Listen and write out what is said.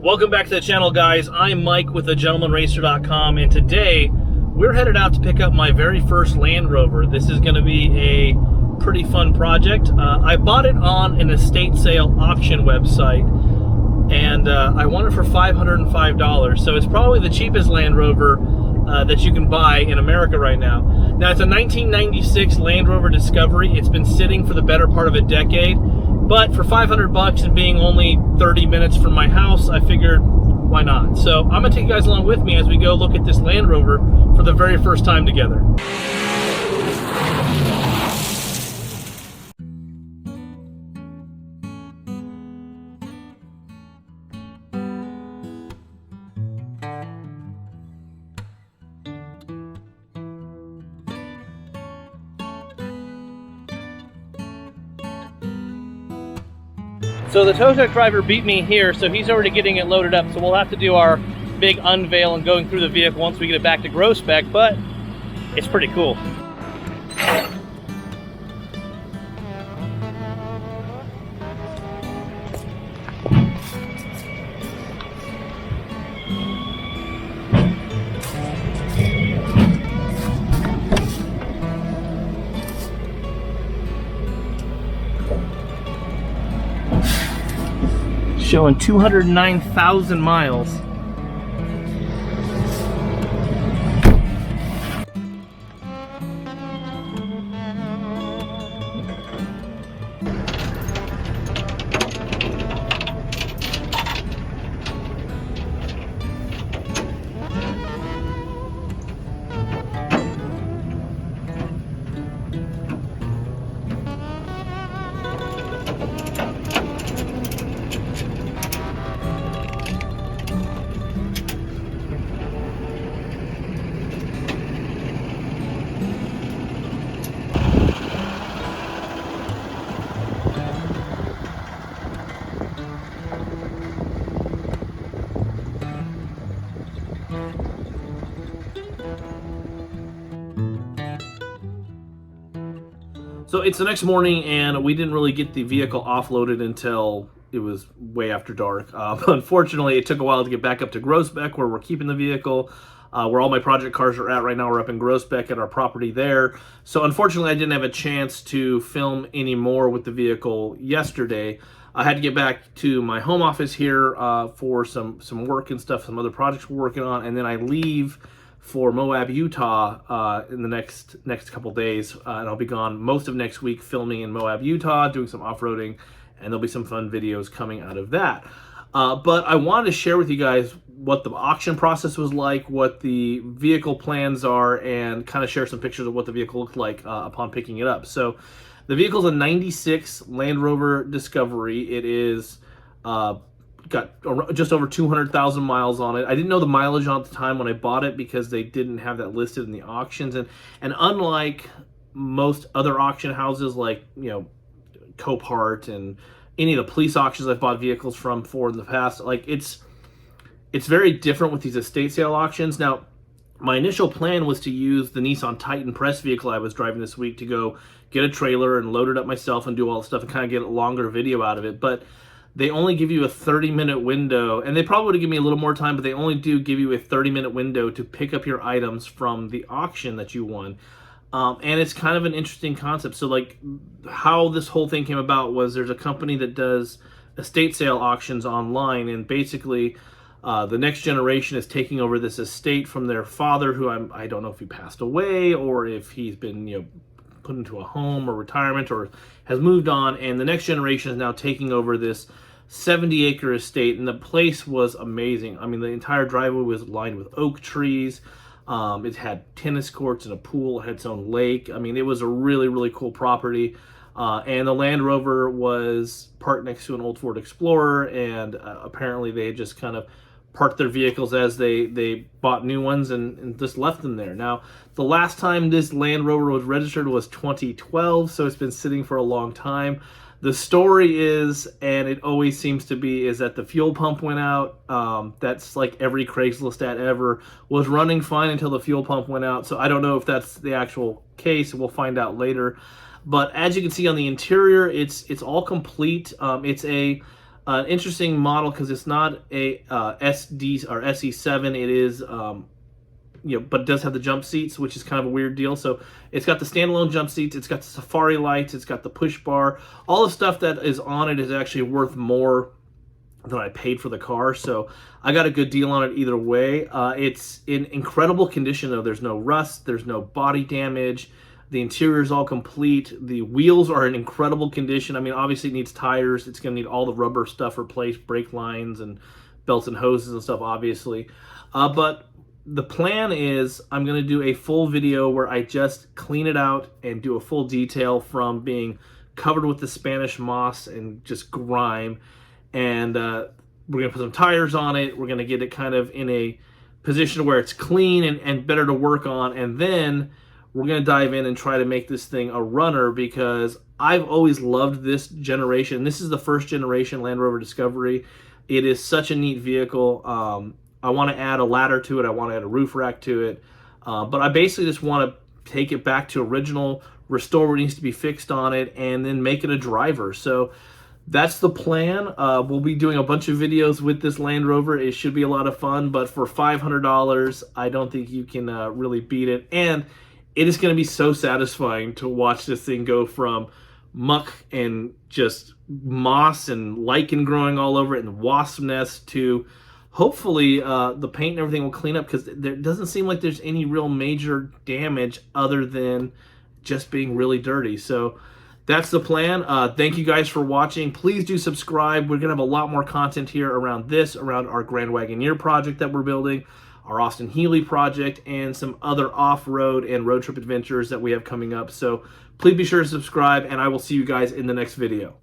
Welcome back to the channel, guys. I'm Mike with thegentlemanracer.com, and today we're headed out to pick up my very first Land Rover. This is going to be a pretty fun project. I bought it on an estate sale auction website, and I won it for $505. So it's probably the cheapest Land Rover that you can buy in America right now. Now, it's a 1996 Land Rover Discovery. It's been sitting for the better part of a decade. But for $500 and being only 30 minutes from my house, I figured, why not? So I'm going to take you guys along with me as we go look at this Land Rover for the very first time together. So the tow truck driver beat me here, so he's already getting it loaded up. So we'll have to do our big unveil and going through the vehicle once we get it back to gross spec, but it's pretty cool. Showing 209,000 miles. So it's the next morning, and we didn't really get the vehicle offloaded until it was way after dark. Unfortunately, it took a while to get back up to gross spec, where we're keeping the vehicle, where all my project cars are at right now. We're up in gross spec at our property there. So unfortunately, I didn't have a chance to film any more with the vehicle yesterday. I had to get back to my home office here for some work and stuff, some other projects we're working on, and then I leave for Moab, Utah in the next couple days, and I'll be gone most of next week filming in Moab, Utah, doing some off-roading, and there'll be some fun videos coming out of that. But I wanted to share with you guys what the auction process was like, what the vehicle plans are, and kind of share some pictures of what the vehicle looked like upon picking it up. So the vehicle's a 96 Land Rover Discovery. It is got just over 200,000 miles on it. I didn't know the mileage on at the time when I bought it because they didn't have that listed in the auctions. And unlike most other auction houses like, you know, Copart and any of the police auctions I've bought vehicles from for in the past, like it's very different with these estate sale auctions. Now, my initial plan was to use the Nissan Titan press vehicle I was driving this week to go get a trailer and load it up myself and do all the stuff and kind of get a longer video out of it. But they only give you a 30-minute window, and they probably would give me a little more time, but they only do give you a 30-minute window to pick up your items from the auction that you won. And it's kind of an interesting concept. So, like, how this whole thing came about was there's a company that does estate sale auctions online, and basically the next generation is taking over this estate from their father, who I don't know if he passed away or if he's been, you know, put into a home or retirement or has moved on, and the next generation is now taking over this 70-acre estate, and the place was amazing. I mean, the entire driveway was lined with oak trees. It had tennis courts and a pool. It had its own lake. I mean, it was a really, really cool property. And the Land Rover was parked next to an old Ford Explorer, and apparently they had just kind of parked their vehicles as they bought new ones and just left them there. Now, the last time this Land Rover was registered was 2012, so it's been sitting for a long time. The story is, and it always seems to be, is that the fuel pump went out. That's like every Craigslist ad ever, was running fine until the fuel pump went out. So I don't know if that's the actual case. We'll find out later. But as you can see on the interior, it's all complete. It's a An interesting model because it's not a SD or SE7. It is but it does have the jump seats, which is kind of a weird deal. So it's got the standalone jump seats, it's got the safari lights, it's got the push bar. All the stuff that is on it is actually worth more than I paid for the car. So I got a good deal on it either way. It's in incredible condition though. There's no rust, there's no body damage. The interior is all complete. The wheels are in incredible condition. I mean, obviously it needs tires. It's going to need all the rubber stuff replaced, brake lines and belts and hoses and stuff, obviously. But the plan is I'm going to do a full video where I just clean it out and do a full detail from being covered with the Spanish moss and just grime. And we're going to put some tires on it. We're going to get it kind of in a position where it's clean and better to work on. And then we're going to dive in and try to make this thing a runner, because I've always loved this generation. This is the first generation Land Rover Discovery. It is such a neat vehicle. I want to add a ladder to it. I want to add a roof rack to it. But I basically just want to take it back to original, restore what needs to be fixed on it, and then make it a driver. So that's the plan. We'll be doing a bunch of videos with this Land Rover. It should be a lot of fun, but for $500, I don't think you can really beat it. And it is going to be so satisfying to watch this thing go from muck and just moss and lichen growing all over it and wasp nests to hopefully the paint and everything will clean up, because there doesn't seem like there's any real major damage other than just being really dirty. So that's the plan. Thank you guys for watching. Please do subscribe. We're going to have a lot more content here around this, around our Grand Wagoneer project that we're building, our Austin Healey project, and some other off-road and road trip adventures that we have coming up. So please be sure to subscribe, and I will see you guys in the next video.